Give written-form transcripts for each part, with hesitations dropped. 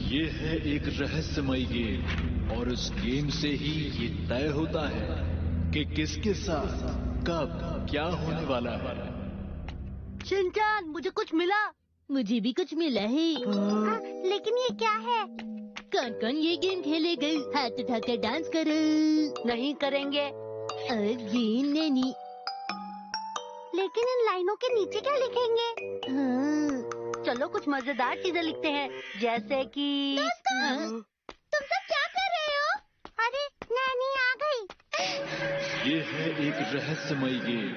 ये है एक रहस्यमय गेम और उस गेम से ही ये तय होता है कि किसके साथ कब क्या होने वाला है। शिनचान, मुझे कुछ मिला। मुझे भी कुछ मिला है। लेकिन ये क्या है? कौन कौन ये गेम खेलेगा? हाथ उठाकर डांस करो। नहीं करेंगे। और ये नैनी। लेकिन इन लाइनों के नीचे क्या लिखेंगे? हाँ। चलो कुछ मजेदार चीजें लिखते हैं, जैसे कि तुम सब क्या कर रहे हो? अरे नैनी आ गई। ये है एक रहस्यमय गेम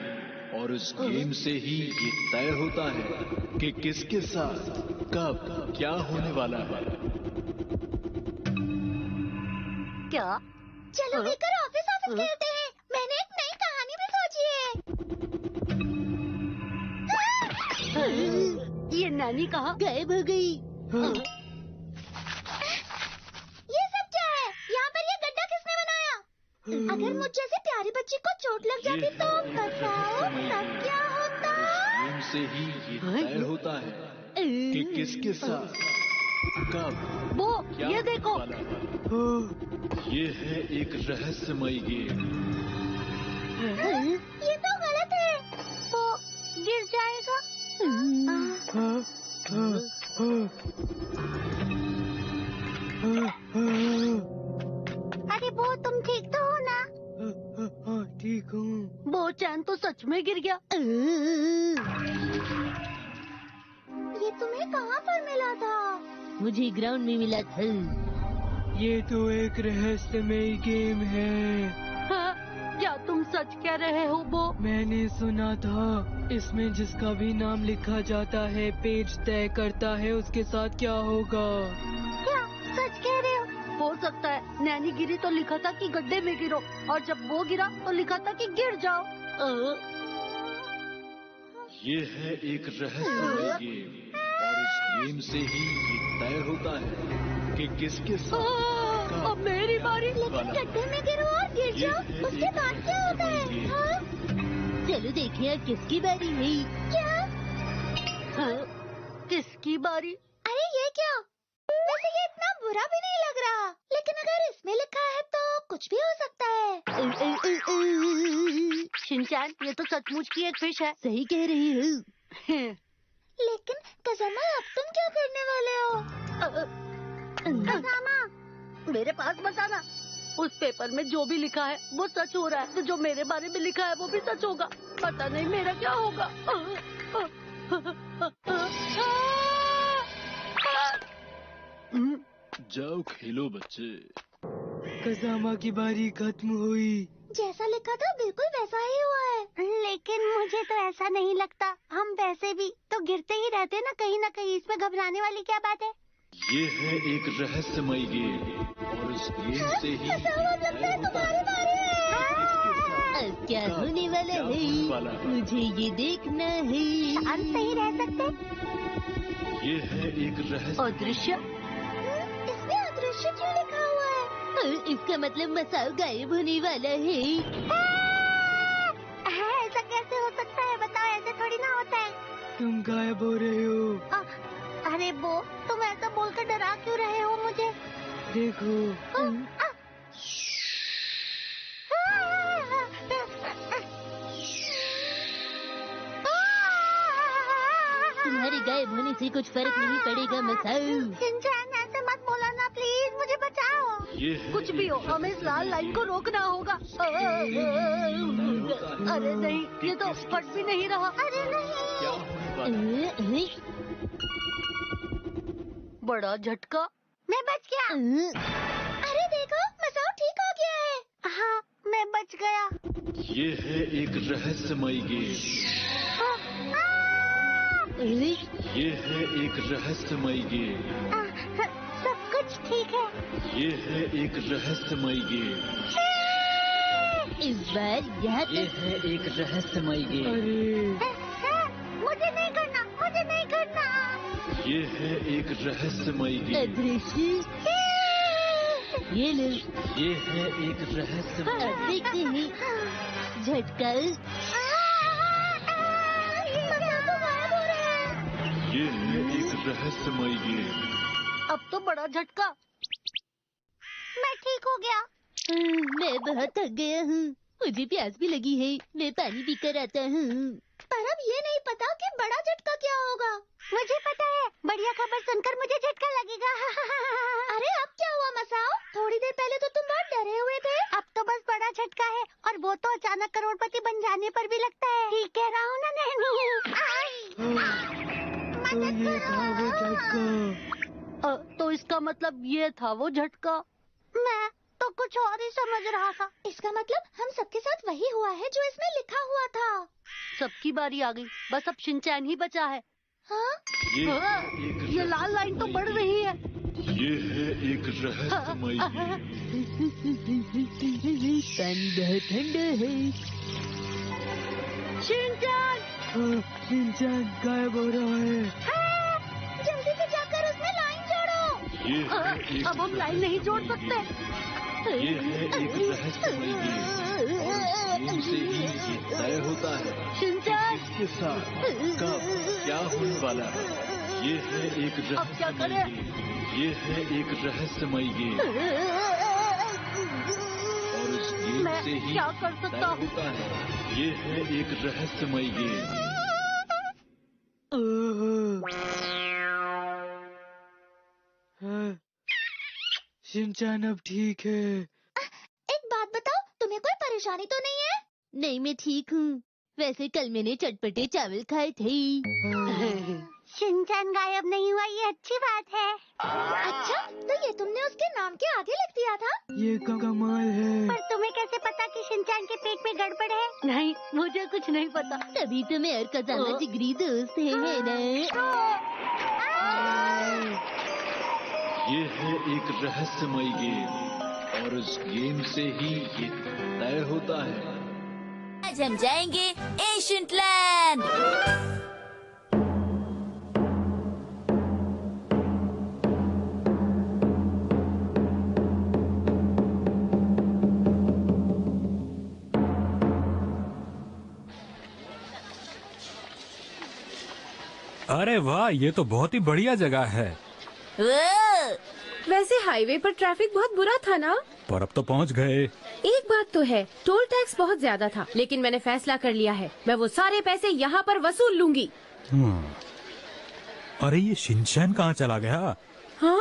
और उस गेम से ही ये तय होता है कि किसके साथ कब क्या होने वाला है। क्या? चलो मिलकर ऑफिस खेलते हैं। मैंने एक नई कहानी भी सोची है। ये नैनी कहाँ गायब हो गई? ये सब क्या है? यहाँ पर ये गड्ढा किसने बनाया? अगर मुझ जैसे प्यारी बच्ची को चोट लग जाती तो बताओ तब क्या होता? गेम से ही ये तय होता है कि किसके साथ कब वो क्या ये देखो। होने वाला है। ये है एक रहस्यमय गेम। ये तो गलत है। वो गिर जाएगा। अरे वो तुम ठीक तो हो ना? ठीक हूँ। वो चैन तो सच में गिर गया। ये तुम्हें कहाँ पर मिला था? मुझे ग्राउंड में मिला था। ये तो एक रहस्यमय गेम है। हाँ, क्या तुम सच कह रहे हो? वो मैंने सुना था इसमें जिसका भी नाम लिखा जाता है पेज तय करता है उसके साथ क्या होगा। क्या सच कह रहे हो? हो सकता है नैनी गिरी तो लिखा था कि गड्ढे में गिरो, और जब वो गिरा तो लिखा था कि गिर जाओ। ये है एक रहस्यमय गेम और इस गेम से ही ये तय होता है कि किसके साथ अब मेरी बारी। लेकिन गड्ढे में गिरो और गिर जाओ, उसके बाद क्या होता है? हाँ? चलो देखिए किसकी बारी है। क्या? किसकी बारी? अरे ये क्या? वैसे ये इतना बुरा भी नहीं लग रहा, लेकिन अगर इसमें लिखा है तो कुछ भी हो सकता है। शिनचैन, ये तो सचमुच की एक फिश है। सही कह रही हूँ। लेकिन कज़ामा, अब तुम क्या करने वाले हो? कज़ामा, मेरे पास मत आना। उस पेपर में जो भी लिखा है वो सच हो रहा है, तो जो मेरे बारे में लिखा है वो भी सच होगा। पता नहीं मेरा क्या होगा। जाओ खेलो बच्चे। कज़ामा की बारी खत्म हुई। जैसा लिखा था बिल्कुल वैसा ही हुआ है। लेकिन मुझे तो ऐसा नहीं लगता। हम वैसे भी तो गिरते ही रहते ना कहीं, इसमें घबराने वाली क्या बात है? ये है एक रहस्यमय गेम और इस गेम से ही लगता है तुम्हारी बारी है। अब क्या होने वाला क्या होने वाला है? है? मुझे ये देखना है। शांत नहीं रह सकते? ये है एक रहस्य। अदृश्य? इसमें अदृश्य क्यों लिखा हुआ है? इसका मतलब मसाओ गायब होने वाला है। ऐसा कैसे हो सकता है? बताओ, ऐसे थोड़ी ना होता है। तुम गायब हो रहे हो। अरे वो, तुम ऐसा बोलकर डरा क्यों रहे हो मुझे? देखो। तुम्हारे गायब होने से कुछ फर्क नहीं पड़ेगा मसाओ। शिनचैन, ऐसे मत बोला ना प्लीज, मुझे बचाओ। ये है कुछ भी हो, एक हमें इस लाल लाइन को रोकना होगा। अरे नहीं, ये तो फट भी नहीं रहा। अरे क्या नहीं, होने वाला है? बड़ा झटका। मैं बच गया। अरे देखो, मसाओ ठीक हो गया है। हाँ, मैं बच गया। ये है एक रहस्यमय गेम। ये है एक रहस्यमय गेम। सब कुछ ठीक है। ये है एक रहस्यमय गेम। इस बार यहाँ ये तक। है एक रहस्यमय गेम। अरे मुझे नहीं करना, मुझे नहीं करना। ये है एक रहस्यमय गेम। अदृश्य। ये लो। ये है एक रहस्यमय। अब देखते हैं। झटका। ये है एक रहस्यमय गेम। अब तो बड़ा झटका। मैं ठीक हो गया। मैं बहुत थक गया हूँ, मुझे प्यास भी लगी है, मैं पानी पीकर आता हूँ। पर अब ये नहीं पता कि बड़ा झटका क्या होगा। मुझे पता है, बढ़िया खबर सुनकर मुझे झटका लगेगा। अरे अब क्या हुआ मसाओ? थोड़ी देर पहले तो तुम बहुत डरे हुए थे। अब तो बस बड़ा झटका है, और वो तो अचानक करोड़पति बन जाने पर भी लगता है। ठीक कह रहा हूँ ना नैनी? ये था वो झटका। तो इसका मतलब ये था वो झटका। मैं तो कुछ और ही समझ रहा था। इसका मतलब हम सबके साथ वही हुआ है जो इसमें लिखा हुआ था। सबकी बारी आ गई, बस अब शिनचैन ही बचा है। हाँ? ये लाल लाइन तो बढ़ रही है। ये है एक रहस्यमय गेम। पानी बहुत ठंडा है। शिनचैन! शिनचैन गायब हो रहा है। जल्दी से जाकर उसमें लाइन जोड़ो। ये है एक अब हम लाइन नहीं जोड़ सकते। ये है एक रहस्यमय गेम, और इस गेम से ही ये तय होता है शिनचैन! किसके साथ कब क्या होने वाला है। ये है एक अब क्या रहस्यमय करें? गेम। ये है एक रहस्यमय गेम, और इस गेम मैं से ही क्या कर तय सकता हूँ? होता है। ये है एक रहस्यमय गेम। शिनचैन अब ठीक है। एक बात बताओ, तुम्हें कोई परेशानी तो नहीं है? नहीं, मैं ठीक हूँ। वैसे कल मैंने चटपटे चावल खाए थे। शिनचैन गायब नहीं हुआ, ये अच्छी बात है। अच्छा, तो ये तुमने उसके नाम के आगे लिख दिया था? ये कमाल है। पर तुम्हें कैसे पता कि शिनचैन के पेट में गड़बड़ है? नहीं, मुझे कुछ नहीं पता। तभी तो मैं और कजामा जिगरी दोस्त है ना? ये है एक रहस्यमय गेम, और इस गेम से ही ये तय होता है। आज हम जाएंगे एशियंट लैंड। अरे वाह, ये तो बहुत ही बढ़िया जगह है। वैसे हाईवे पर ट्रैफिक बहुत बुरा था ना? पर अब तो पहुंच गए। एक बात तो है, टोल टैक्स बहुत ज्यादा था, लेकिन मैंने फैसला कर लिया है, मैं वो सारे पैसे यहाँ पर वसूल लूंगी। अरे ये शिनचैन कहाँ चला गया? हाँ?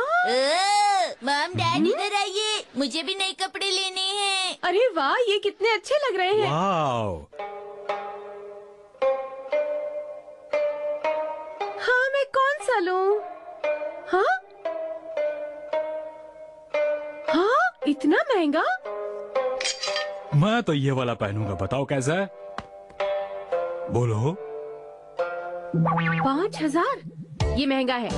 मॉम डैड इधर आइए, मुझे भी नए कपड़े लेने हैं। अरे वाह, ये कितने अच्छे लग रहे हैं। वाओ! हाँ, मैं कौन सा लूं? हाँ? हाँ, इतना महंगा? मैं तो ये वाला पहनूंगा, बताओ कैसा है? बोलो। 5,000? ये महंगा है।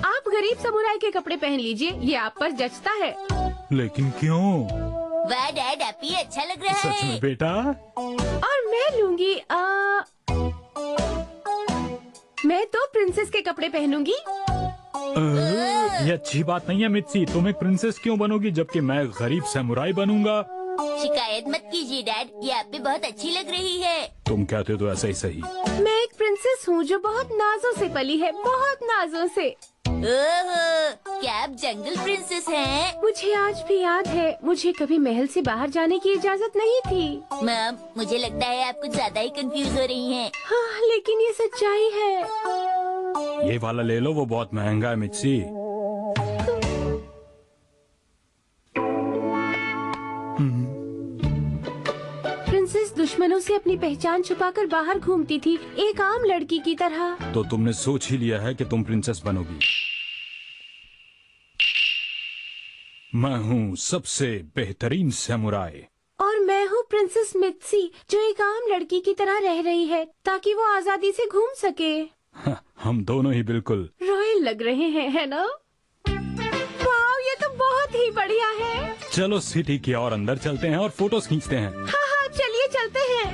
आप गरीब समुराई के कपड़े पहन लीजिए, ये आप पर जचता है। लेकिन क्यों? वाह डैड, आप ही अच्छा लग रहा सच है। में बेटा? और मैं लूंगी मैं तो प्रिंसेस के कपड़े पहनूंगी। ये अच्छी बात नहीं है मित्सी, तुम एक प्रिंसेस क्यों बनोगी जबकि मैं गरीब समुराई बनूंगा? शिकायत मत कीजिए डैड, ये आप पे बहुत अच्छी लग रही है। तुम कहते हो तो ऐसा ही सही। मैं एक प्रिंसेस हूँ जो बहुत नाजों से पली है, बहुत नाजों से। ओहो, क्या आप जंगल प्रिंसेस हैं? मुझे आज भी याद है, मुझे कभी महल से बाहर जाने की इजाजत नहीं थी। मॉम, मुझे लगता है आप कुछ ज्यादा ही कंफ्यूज हो रही हैं। हाँ, लेकिन ये सच्चाई है। ये वाला ले लो, वो बहुत महंगा है मित्सी। प्रिंसेस दुश्मनों से अपनी पहचान छुपाकर बाहर घूमती थी, एक आम लड़की की तरह। तो तुमने सोच ही लिया है कि तुम प्रिंसेस बनोगी। मैं हूँ सबसे बेहतरीन समुराई। और मैं हूँ प्रिंसेस मित्सी, जो एक आम लड़की की तरह रह रही है ताकि वो आजादी से घूम सके। हम दोनों ही बिल्कुल रॉयल लग रहे हैं, है ना? वाह, ये तो बहुत ही बढ़िया है। चलो सिटी की और अंदर चलते हैं और फोटोज खींचते हैं। हाँ हाँ, चलिए चलते हैं।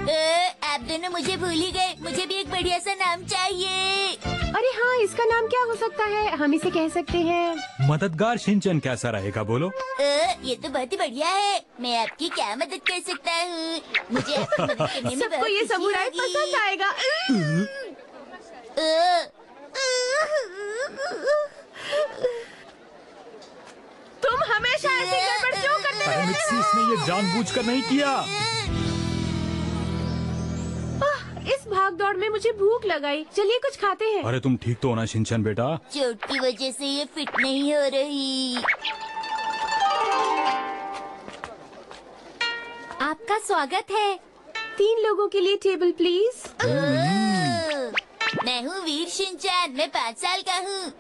आप दोनों मुझे भूल ही गए, मुझे भी एक बढ़िया सा नाम चाहिए। अरे हाँ, इसका नाम क्या हो सकता है? हम इसे कह सकते हैं मददगार शिनचैन कैसा रहेगा बोलो? ये तो बहुत ही बढ़िया है। मैं आपकी क्या मदद कर सकता हूँ? मुझे आपकी मदद करने में सबको बहुत ये खुशी समुराई होगी। पसंद आएगा। मित्सी, इसने ये जानबूझकर नहीं किया। इस भाग दौड़ में मुझे भूख लगाई। चलिए कुछ खाते हैं। अरे तुम ठीक तो हो ना शिनचैन बेटा? चोट की वजह से ये फिट नहीं हो रही। आपका स्वागत है। 3 लोगों के लिए टेबल प्लीज। मैं हूँ वीर शिनचैन, मैं 5 साल का हूँ।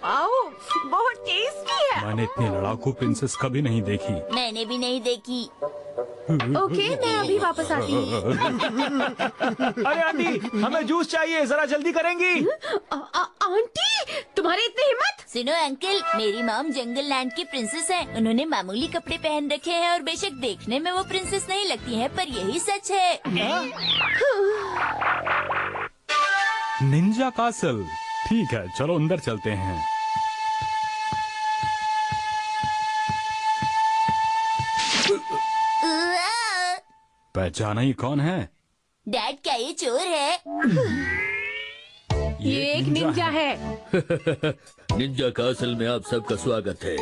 आओ, बहुत टेस्टी है। मैंने इतनी लड़ाकू प्रिंसेस कभी नहीं देखी। मैंने भी नहीं देखी। ओके, मैं अभी वापस आती हूँ। अरे आंटी, हमें जूस चाहिए, जरा जल्दी करेंगी। आंटी, तुम्हारी इतनी हिम्मत? सुनो अंकल, मेरी मॉम जंगल लैंड की प्रिंसेस है। उन्होंने मामूली कपड़े पहन रखे हैं और बेशक देखने में वो प्रिंसेस नहीं लगती हैं, पर यही सच है। Ninja castle. ठीक है, चलो अंदर चलते हैं। पहचाना ही कौन है? डैड, क्या ये चोर है? ये एक निंजा है। निंजा कासल में आप सबका स्वागत है।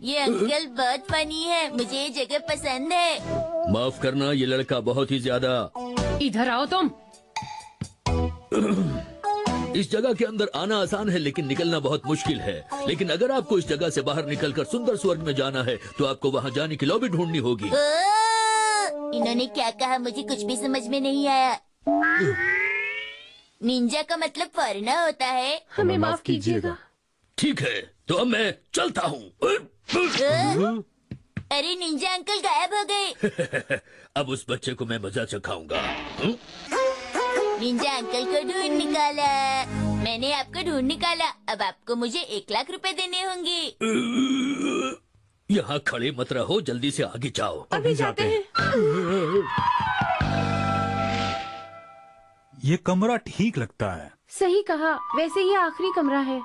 ये अंकल बहुत फनी है, मुझे ये जगह पसंद है। माफ करना, ये लड़का बहुत ही ज्यादा। इधर आओ तुम। इस जगह के अंदर आना आसान है लेकिन निकलना बहुत मुश्किल है। लेकिन अगर आपको इस जगह से बाहर निकलकर सुंदर स्वर्ग में जाना है तो आपको वहाँ जाने की लॉबी ढूंढनी होगी। इन्होंने क्या कहा, मुझे कुछ भी समझ में नहीं आया। निंजा का मतलब फॉरेनर होता है। हमें माफ कीजिएगा। ठीक है, तो अब मैं चलता हूँ। अरे निंजा अंकल गायब हो गए। अब उस बच्चे को मैं मजा चखाऊंगा। निंजा अंकल को ढूंढ निकाला। मैंने आपको ढूंढ निकाला। अब आपको मुझे 1 लाख रुपए देने होंगे। यहाँ खड़े मत रहो, जल्दी से आगे जाओ। अभी जाते हैं। ये कमरा ठीक लगता है। सही कहा, वैसे ये आखिरी कमरा है।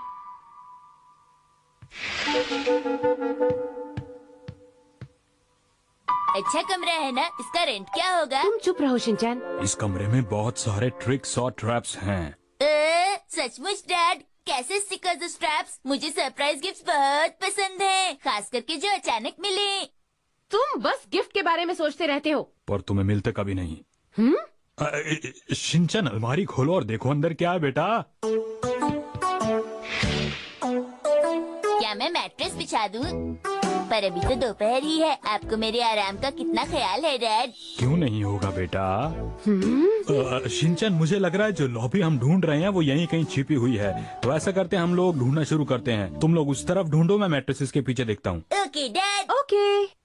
अच्छा कमरा है ना, इसका रेंट क्या होगा? तुम चुप रहो शिनचैन। इस कमरे में बहुत सारे ट्रिक्स और ट्रैप्स हैं। सचमुच डैड? कैसे स्टिकर्स और स्ट्रैप्स? मुझे सरप्राइज गिफ्ट बहुत पसंद है, खास करके जो अचानक मिले। तुम बस गिफ्ट के बारे में सोचते रहते हो। पर तुम्हें मिलते कभी नहीं। शिनचैन, अलमारी खोलो और देखो अंदर क्या है बेटा। क्या मैं मैट्रेस बिछा दूं? पर अभी तो दोपहर ही है। आपको मेरे आराम का कितना ख्याल है डैड? क्यों नहीं होगा बेटा। शिनचैन, मुझे लग रहा है जो लॉबी हम ढूंढ रहे हैं वो यहीं कहीं छिपी हुई है। तो ऐसा करते हैं, हम लोग ढूंढना शुरू करते हैं। तुम लोग उस तरफ ढूंढो, मैं मैट्रेसेस के पीछे देखता हूँ। Okay dad. Okay.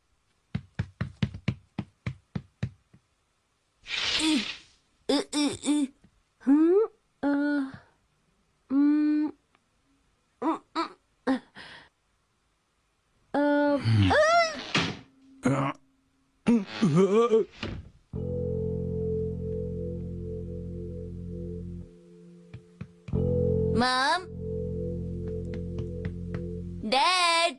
Mom, dad,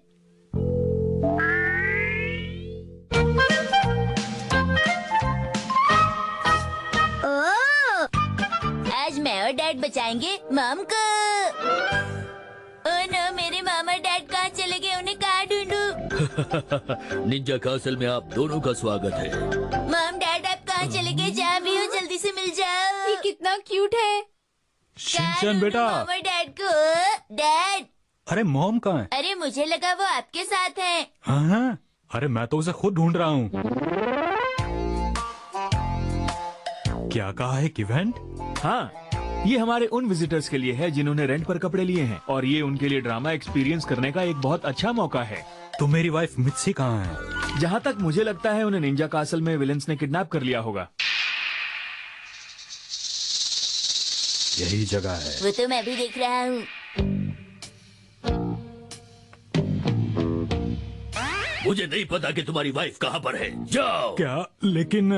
आज मैं और डैड बचाएंगे मॉम को। ओह नो, मेरे मामा डैड कहाँ चले गए? उन्हें कहाँ ढूंढूं? निंजा कासल में आप दोनों का स्वागत है। मॉम डैड, आप कहाँ चले गए? जहाँ भी हो जल्दी से मिल जाओ। ये कितना क्यूट है। शिनचैन बेटा। मॉम और डैड को। डैड। अरे मॉम कहाँ है? अरे मुझे लगा वो आपके साथ हैं। हाँ, अरे मैं तो उसे खुद ढूंढ रहा हूँ। क्या कहा है इवेंट? हाँ, ये हमारे उन विजिटर्स के लिए है जिन्होंने रेंट पर कपड़े लिए हैं, और ये उनके लिए ड्रामा एक्सपीरियंस करने का एक बहुत अच्छा मौका है। तो मेरी वाइफ मित्सी कहाँ है? जहाँ तक मुझे लगता है उन्हें निंजा कासल में विलेंस ने किडनैप कर लिया होगा। यही जगह है। वो तो मैं भी देख रहा हूँ। मुझे नहीं पता कि तुम्हारी वाइफ कहाँ पर है। जाओ। क्या? लेकिन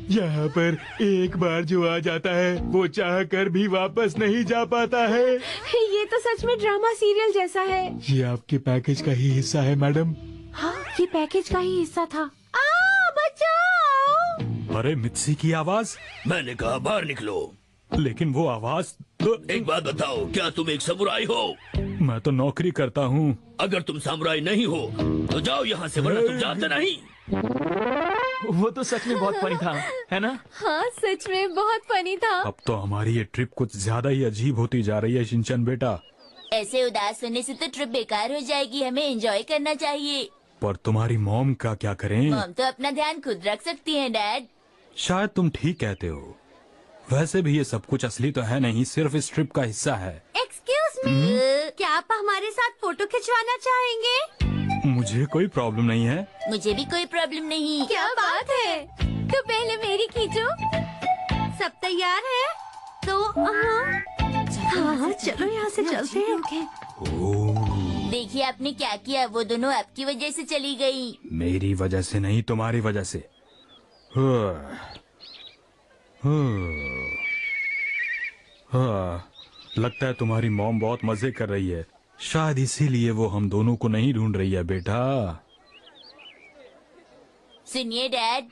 यहाँ पर एक बार जो आ जाता है वो चाह कर भी वापस नहीं जा पाता है। ये तो सच में ड्रामा सीरियल जैसा है। ये आपके पैकेज का ही हिस्सा है मैडम। हाँ, ये पैकेज का ही हिस्सा था। बचाओ! अरे मित्सी की आवाज। मैंने कहा बाहर निकलो। लेकिन वो आवाज एक बात बताओ, क्या तुम एक समुराई हो? मैं तो नौकरी करता हूँ। अगर तुम समुराई नहीं हो तो जाओ यहाँ से, वरना तुम जानते नहीं। वो तो सच में बहुत फनी था, है ना? हाँ, सच में बहुत फनी था। अब तो हमारी ये ट्रिप कुछ ज्यादा ही अजीब होती जा रही है शिनचैन बेटा। ऐसे उदास होने से तो ट्रिप बेकार हो जाएगी, हमें एंजॉय करना चाहिए। पर तुम्हारी मॉम का क्या करें? मॉम तो अपना ध्यान खुद रख सकती हैं डैड। शायद तुम ठीक कहते हो। वैसे भी ये सब कुछ असली तो है नहीं, सिर्फ इस ट्रिप का हिस्सा है। एक्सक्यूज मी, क्या आप हमारे साथ फोटो खिंचवाना चाहेंगे? मुझे कोई प्रॉब्लम नहीं है। मुझे भी कोई प्रॉब्लम नहीं। क्या बात है, तो पहले मेरी खींचो। सब तैयार है? तो हाँ, चलो यहाँ से चलते हैं। देखिए आपने क्या किया, वो दोनों आपकी वजह से चली गई। मेरी वजह से नहीं, तुम्हारी वजह से। लगता है तुम्हारी मॉम बहुत मजे कर रही है, शायद इसीलिए वो हम दोनों को नहीं ढूंढ रही है बेटा। सुनिए डैड,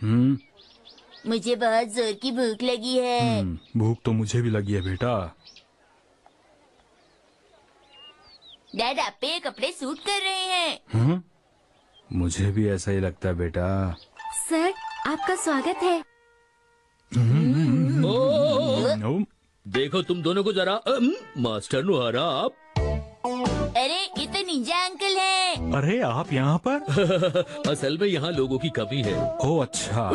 मुझे बहुत जोर की भूख लगी है। भूख तो मुझे भी लगी है बेटा। डैड आप पे ये कपड़े सूट कर रहे हैं। मुझे भी ऐसा ही लगता है बेटा। सर, आपका स्वागत है। देखो तुम दोनों को जरा। मास्टर नुहारा, आप? अरे ये तो निंजा अंकल हैं। अरे आप यहाँ पर? असल में यहाँ लोगों की कमी है। ओह अच्छा।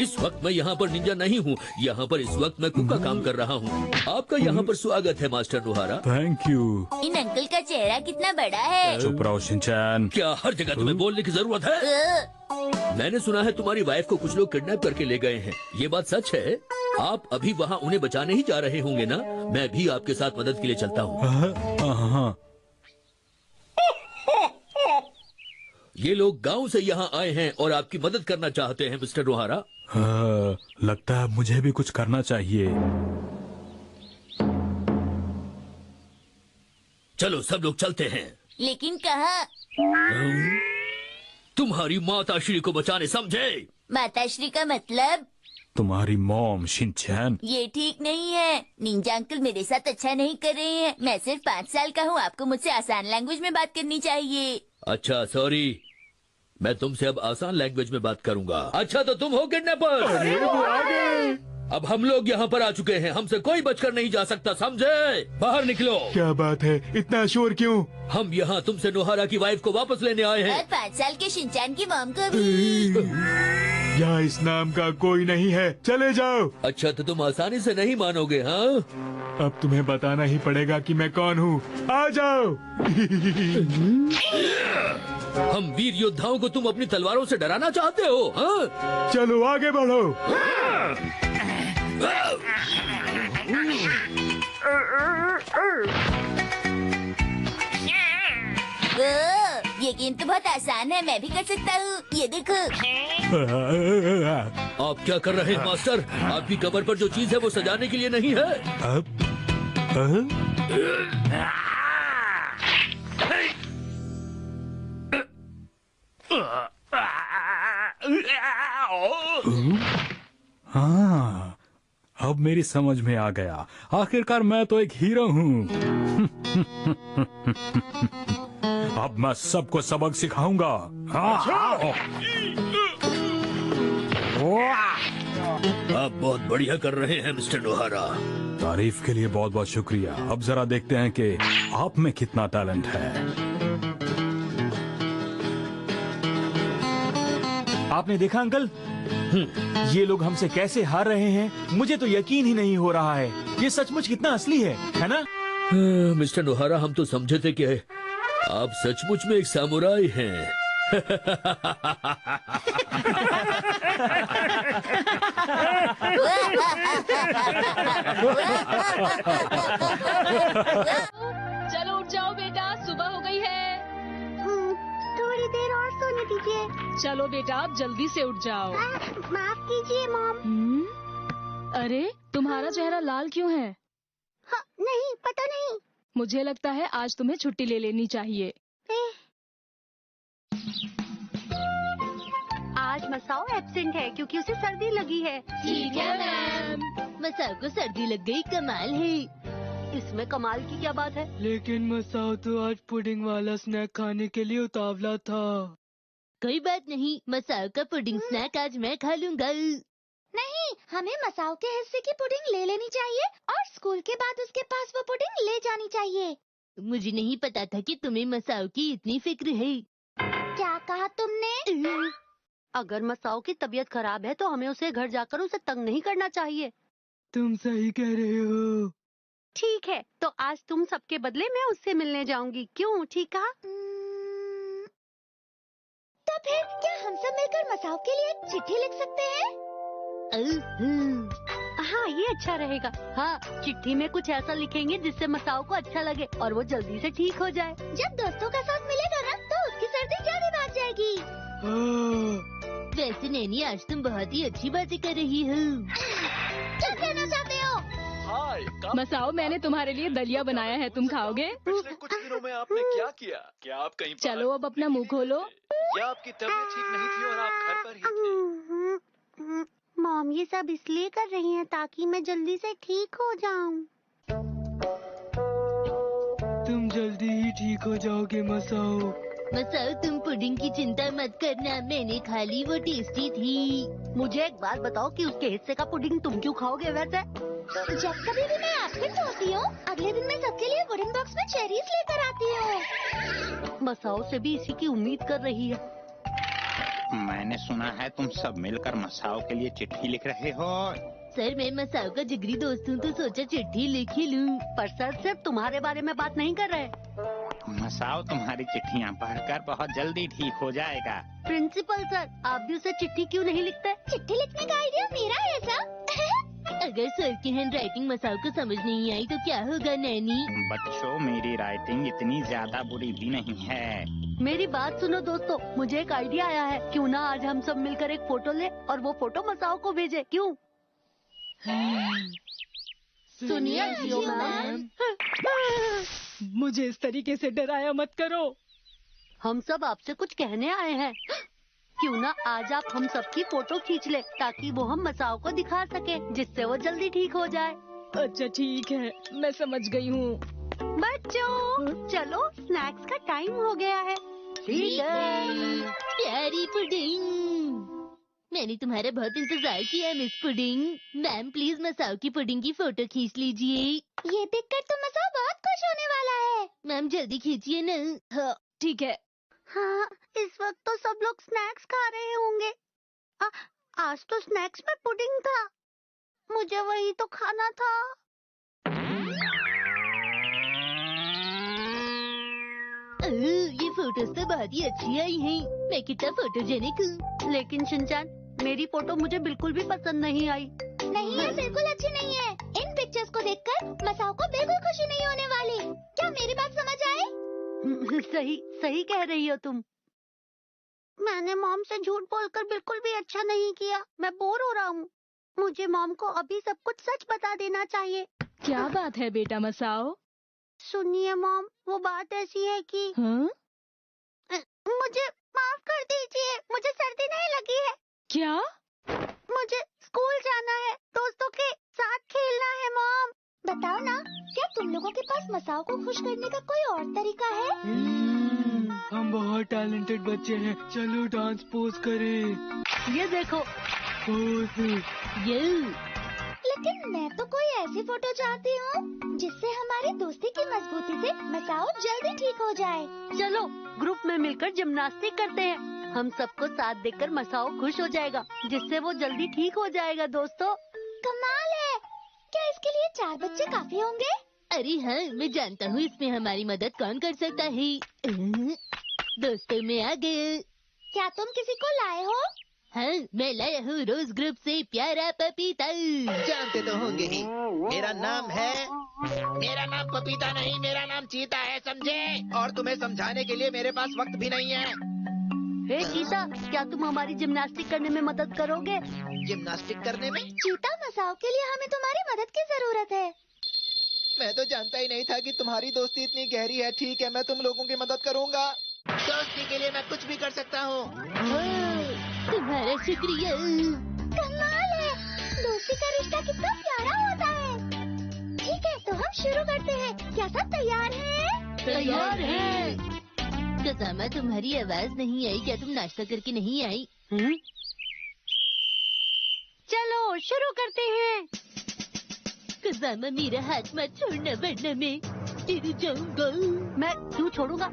इस वक्त मैं यहाँ पर निंजा नहीं हूँ, यहाँ पर इस वक्त मैं कुक का काम कर रहा हूँ। आपका यहाँ पर स्वागत है मास्टर नुहारा। Thank you. इन अंकल का चेहरा कितना बड़ा है। चुप रहो शिनचैन। क्या हर जगह तुम्हें बोलने की जरूरत है? मैंने सुना है तुम्हारी वाइफ को कुछ लोग किडनैप करके ले गए हैं, ये बात सच है? आप अभी वहाँ उन्हें बचाने ही जा रहे होंगे ना? मैं भी आपके साथ मदद के लिए चलता हूँ। ये लोग गांव से यहाँ आए हैं और आपकी मदद करना चाहते हैं मिस्टर नुहारा। लगता है मुझे भी कुछ करना चाहिए। चलो सब लोग चलते हैं। लेकिन कहाँ? तुम्हारी माताश्री को बचाने, समझे? माताश्री का मतलब? तुम्हारी मॉम शिनचैन। ये ठीक नहीं है। निंजा अंकल मेरे साथ अच्छा नहीं कर रहे हैं। मैं सिर्फ 5 साल का हूँ, आपको मुझसे आसान लैंग्वेज में बात करनी चाहिए। अच्छा सॉरी, मैं तुमसे अब आसान लैंग्वेज में बात करूंगा। अच्छा तो तुम हो किडनैपर। अब हम लोग यहाँ पर आ चुके हैं, हमसे कोई बचकर नहीं जा सकता, समझे? बाहर निकलो। क्या बात है, इतना शोर क्यों? हम यहाँ तुमसे नुहारा की वाइफ को वापस लेने आए हैं। और 5 साल के शिनचैन की मॉम को भी। यहाँ इस नाम का कोई नहीं है, चले जाओ। अच्छा तो तुम आसानी से नहीं मानोगे, हाँ? अब तुम्हें बताना ही पड़ेगा कि मैं कौन हूँ, आ जाओ। हम वीर योद्धाओं को तुम अपनी तलवारों से डराना चाहते हो, हाँ? चलो आगे बढ़ो। ये गेम तो बहुत आसान है, मैं भी कर सकता हूँ। ये देखो। आप क्या कर रहे हैं मास्टर? आपकी कमर पर जो चीज है वो सजाने के लिए नहीं है। हाँ, अब मेरी समझ में आ गया। आखिरकार मैं तो एक हीरो हूँ। अब मैं सबको सबक सिखाऊंगा। आप बहुत बढ़िया कर रहे हैं मिस्टर नुहारा। तारीफ के लिए बहुत बहुत शुक्रिया। अब जरा देखते हैं कि आप में कितना टैलेंट है। आपने देखा अंकल, ये लोग हमसे कैसे हार रहे हैं? मुझे तो यकीन ही नहीं हो रहा है। ये सचमुच कितना असली है ना? मिस्टर नुहारा, हम तो समझे थे कि आप सचमुच में एक सामुराई हैं। चलो उठ जाओ बेटा, सुबह हो गई है। थोड़ी देर और सोने दीजिए। चलो बेटा, आप जल्दी से उठ जाओ। माफ कीजिए मॉम। अरे तुम्हारा चेहरा लाल क्यों है? हाँ, नहीं, पता नहीं। मुझे लगता है आज तुम्हें छुट्टी ले लेनी चाहिए। आज मसाओ एब्सेंट है क्योंकि उसे सर्दी लगी है। ठीक है मैम। मसाओ को सर्दी लग गई, कमाल है। इसमें कमाल की क्या बात है? लेकिन मसाओ तो आज पुडिंग वाला स्नैक खाने के लिए उतावला था। कोई बात नहीं, मसाओ का पुडिंग स्नैक आज मैं खा लूंगा। नहीं, हमें मसाओ के हिस्से की पुडिंग ले लेनी चाहिए और स्कूल के बाद उसके पास वो पुडिंग ले जानी चाहिए। मुझे नहीं पता था कि तुम्हें मसाओ की इतनी फिक्र है। क्या कहा तुमने? अगर मसाओ की तबीयत खराब है तो हमें उसे घर जाकर उसे तंग नहीं करना चाहिए। तुम सही कह रहे हो। ठीक है, तो आज तुम सबके बदले मैं उससे मिलने जाऊंगी। क्यों, ठीक कहा? तो फिर क्या हम सब मिलकर मसाओ के लिए एक चिट्ठी लिख सकते हैं? हाँ, ये अच्छा रहेगा। हाँ, चिट्ठी में कुछ ऐसा लिखेंगे जिससे मसाओ को अच्छा लगे और वो जल्दी से ठीक हो जाए। जब दोस्तों का साथ मिलेगा ना तो उसकी सर्दी ज्यादा भाग जाएगी। वैसे नैनी, आज तुम बहुत ही अच्छी बातें कर रही हो। क्या कहना चाहते हो? मसाओ, मैंने तुम्हारे लिए दलिया बनाया है, तुम खाओगे? पिछले कुछ दिनों में आपने क्या किया? क्या आप कहीं चलो अब अपना मुंह खोलो। या आपकी तबीयत ठीक नहीं थी और आप घर पर ही थे? मॉम ये सब इसलिए कर रही हैं ताकि मैं जल्दी से ठीक हो जाऊं। तुम जल्दी ही ठीक हो जाओगे मसाओ। मसाओ, तुम पुडिंग की चिंता मत करना, मैंने खा ली, वो टेस्टी थी। मुझे एक बात बताओ कि उसके हिस्से का पुडिंग तुम क्यों खाओगे वैसे? जब कभी भी मैं एब्सेंट होती हूँ, अगले दिन मैं सबके लिए वुडन बॉक्स में चेरीज लेकर आती हूँ। मसाओ से भी इसी की उम्मीद कर रही है। मैंने सुना है तुम सब मिलकर मसाओ के लिए चिट्ठी लिख रहे हो। सर, मैं मसाओ का जिगरी दोस्त हूँ तो सोचा चिट्ठी लिख ही लूँ। पर सर सिर्फ तुम्हारे बारे में बात नहीं कर रहे। मसाओ तुम्हारी चिट्ठियाँ पढ़कर बहुत जल्दी ठीक हो जाएगा। प्रिंसिपल सर, आप भी उसे चिट्ठी क्यों नहीं लिखते? चिट्ठी लिखने का आइडिया मेरा है सर। अगर सर की हैंड राइटिंग मसाओ को समझ नहीं आई तो क्या होगा नैनी? बच्चों, मेरी राइटिंग इतनी ज्यादा बुरी भी नहीं है। मेरी बात सुनो दोस्तों, मुझे एक आइडिया आया है। क्यों ना आज हम सब मिलकर एक फोटो ले और वो फोटो मसाओ को भेजे, क्यों? सुनिए जियो मैम, मुझे इस तरीके से डराया मत करो। हम सब आपसे कुछ कहने आए हैं। क्यों ना आज आप हम सबकी फोटो खींच ले ताकि वो हम मसाओ को दिखा सके, जिससे वो जल्दी ठीक हो जाए। अच्छा ठीक है, मैं समझ गई हूँ। बच्चों चलो, स्नैक्स का टाइम हो गया है। ठीक है। प्यारी पुडिंग, मैंने तुम्हारा बहुत इंतजार किया मिस पुडिंग। मैम प्लीज मसाओ की पुडिंग की फोटो खींच लीजिए। ये देखकर तो मसाओ बहुत खुश होने वाला है। मैम जल्दी खींचिए न। हाँ ठीक है। हाँ, इस वक्त तो सब लोग स्नैक्स खा रहे होंगे। आज तो स्नैक्स में पुडिंग था, मुझे वही तो खाना था। ये फोटोज तो बहुत ही अच्छी आई हैं। मैं कितना फोटोजेनिक हूँ। लेकिन शिनचैन, मेरी फोटो मुझे बिल्कुल भी पसंद नहीं आई। नहीं है, बिल्कुल अच्छी नहीं है। इन पिक्चर्स को देखकर मसाओ को बिल्कुल खुशी नहीं होने वाली। क्या मेरी बात समझ आए? सही कह रही हो तुम। मैंने मॉम से झूठ बोलकर बिल्कुल भी अच्छा नहीं किया। मैं बोर हो रहा हूँ। मुझे मॉम को अभी सब कुछ सच बता देना चाहिए। क्या बात है बेटा मसाओ? सुनिए मॉम, वो बात ऐसी है कि मुझे माफ कर दीजिए, मुझे सर्दी नहीं लगी है। क्या? मुझे स्कूल जाना है, दोस्तों के साथ खेलना है। मॉम बताओ ना, क्या तुम लोगों के पास मसाओ को खुश करने का कोई और तरीका है? हम बहुत टैलेंटेड बच्चे हैं, चलो डांस पोज करें। ये देखो पोज। ये लेकिन मैं तो कोई ऐसी फोटो चाहती हूँ जिससे हमारी दोस्ती की मजबूती से मसाओ जल्दी ठीक हो जाए। चलो ग्रुप में मिलकर जिम्नास्टिक करते हैं। हम सबको साथ देखकर मसाओ खुश हो जाएगा, जिससे वो जल्दी ठीक हो जाएगा। दोस्तों कमाल है, क्या इसके लिए 4 बच्चे काफी होंगे? अरे हाँ, मैं जानता हूँ इसमें हमारी मदद कौन कर सकता है। दोस्तों में आ गए। क्या तुम किसी को लाए हो? हाँ, मैं लाया हूँ रोज ग्रुप से प्यारा पपीता। जानते तो होंगे ही, मेरा नाम पपीता नहीं, मेरा नाम चीता है, समझे? और तुम्हें समझाने के लिए मेरे पास वक्त भी नहीं है। हे चीता, क्या तुम हमारी जिम्नास्टिक करने में मदद करोगे? जिम्नास्टिक करने में? चीता, मसाओ के लिए हमें तुम्हारी मदद की जरूरत है। मैं तो जानता ही नहीं था कि तुम्हारी दोस्ती इतनी गहरी है। ठीक है, मैं तुम लोगों की मदद करूंगा। दोस्ती के लिए मैं कुछ भी कर सकता हूँ। तुम तुम्हारा शुक्रिया। कमाल है, दोस्ती का रिश्ता कितना प्यारा होता है। ठीक है, तो हम शुरू करते हैं। क्या सब तैयार हैं? तैयार है। कसामा, तुम्हारी आवाज नहीं आई। क्या तुम नाश्ता करके नहीं आई? चलो शुरू करते हैं। कसामा, मेरा हाथ मत छोड़ना वरना मैं गिर जाऊंगा। मैं क्यों छोड़ूंगा?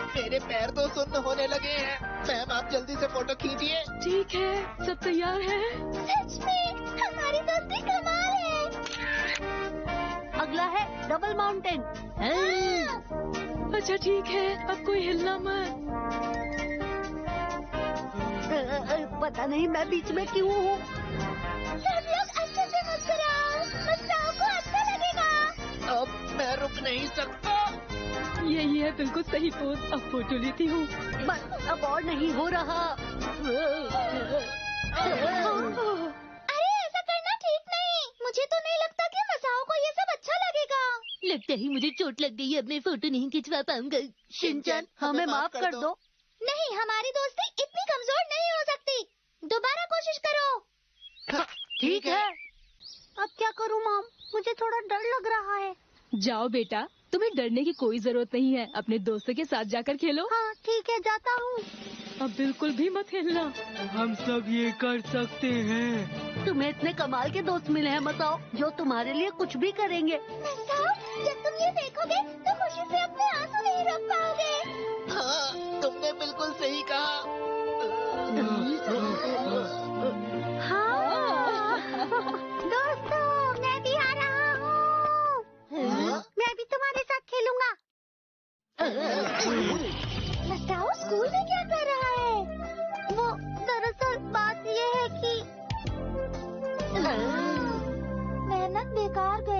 मेरे पैर तो सुन्न होने लगे हैं। मैम, आप जल्दी से फोटो खींचिए। ठीक है, सब तैयार है। सच में हमारी दोस्ती कमाल है। अगला है डबल माउंटेन। अच्छा ठीक है, अब कोई हिलना मत। पता नहीं मैं बीच में क्यों हूँ। सब लोग अच्छे से मुस्कुराओ, मसाओ को अच्छा लगेगा। अब मैं रुक नहीं सकता। यही है बिल्कुल सही पोज। अब फोटो लेती हूँ। बस अब और नहीं हो रहा। अरे ऐसा करना ठीक नहीं। मुझे तो नहीं लगता कि मसाओ को ये सब अच्छा लगेगा। लगता है मुझे चोट लग गई। अब मैं फोटो नहीं खिंचवा पाऊंगा। शिनचैन, हमें माफ कर दो। नहीं, हमारी दोस्ती इतनी कमजोर नहीं हो सकती। दोबारा कोशिश करो। ठीक है। अब क्या करूँ मॉम? मुझे थोड़ा डर लग रहा है। जाओ बेटा, तुम्हें डरने की कोई जरूरत नहीं है। अपने दोस्तों के साथ जाकर खेलो। हाँ ठीक है, जाता हूँ। अब बिल्कुल भी मत हिलना। हम सब ये कर सकते हैं। तुम्हें इतने कमाल के दोस्त मिले हैं मसाओ, जो तुम्हारे लिए कुछ भी करेंगे। मसाओ, जब तुम ये देखोगे तो खुशी से अपने आंसू नहीं रोक पाओगे। हाँ, तुमने बिल्कुल सही कहा। हाँ। दोस्तों, मैं भी आ रहा हूँ। मैं भी तुम्हारे साथ खेलूंगा। मसाओ स्कूल में क्या कर रहा है? वो दरअसल बात ये है कि मेहनत बेकार गई।